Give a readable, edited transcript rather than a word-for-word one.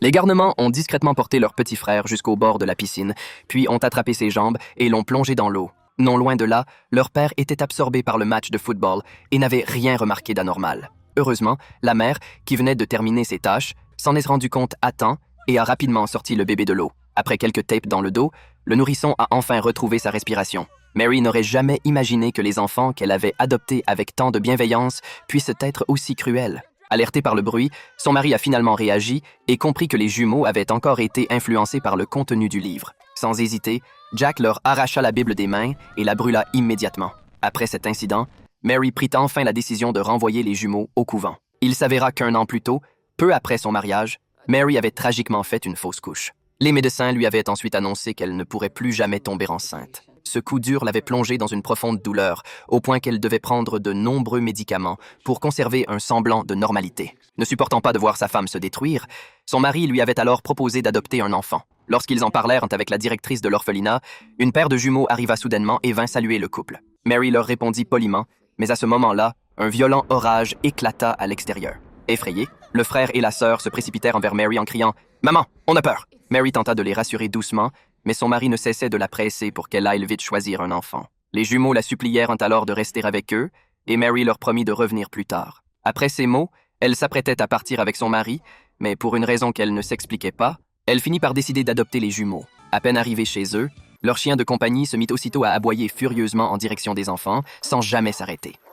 Les garnements ont discrètement porté leur petit frère jusqu'au bord de la piscine, puis ont attrapé ses jambes et l'ont plongé dans l'eau. Non loin de là, leur père était absorbé par le match de football et n'avait rien remarqué d'anormal. Heureusement, la mère, qui venait de terminer ses tâches, s'en est rendu compte à temps et a rapidement sorti le bébé de l'eau. Après quelques tapes dans le dos, le nourrisson a enfin retrouvé sa respiration. Mary n'aurait jamais imaginé que les enfants qu'elle avait adoptés avec tant de bienveillance puissent être aussi cruels. Alerté par le bruit, son mari a finalement réagi et compris que les jumeaux avaient encore été influencés par le contenu du livre. Sans hésiter, Jack leur arracha la Bible des mains et la brûla immédiatement. Après cet incident, Mary prit enfin la décision de renvoyer les jumeaux au couvent. Il s'avéra qu'un an plus tôt, peu après son mariage, Mary avait tragiquement fait une fausse couche. Les médecins lui avaient ensuite annoncé qu'elle ne pourrait plus jamais tomber enceinte. Ce coup dur l'avait plongée dans une profonde douleur, au point qu'elle devait prendre de nombreux médicaments pour conserver un semblant de normalité. Ne supportant pas de voir sa femme se détruire, son mari lui avait alors proposé d'adopter un enfant. Lorsqu'ils en parlèrent avec la directrice de l'orphelinat, une paire de jumeaux arriva soudainement et vint saluer le couple. Mary leur répondit poliment, mais à ce moment-là, un violent orage éclata à l'extérieur. Effrayés, le frère et la sœur se précipitèrent envers Mary en criant « Maman, on a peur !» Mary tenta de les rassurer doucement, mais son mari ne cessait de la presser pour qu'elle aille vite choisir un enfant. Les jumeaux la supplièrent alors de rester avec eux, et Mary leur promit de revenir plus tard. Après ces mots, elle s'apprêtait à partir avec son mari, mais pour une raison qu'elle ne s'expliquait pas, elle finit par décider d'adopter les jumeaux. À peine arrivés chez eux, leur chien de compagnie se mit aussitôt à aboyer furieusement en direction des enfants, sans jamais s'arrêter.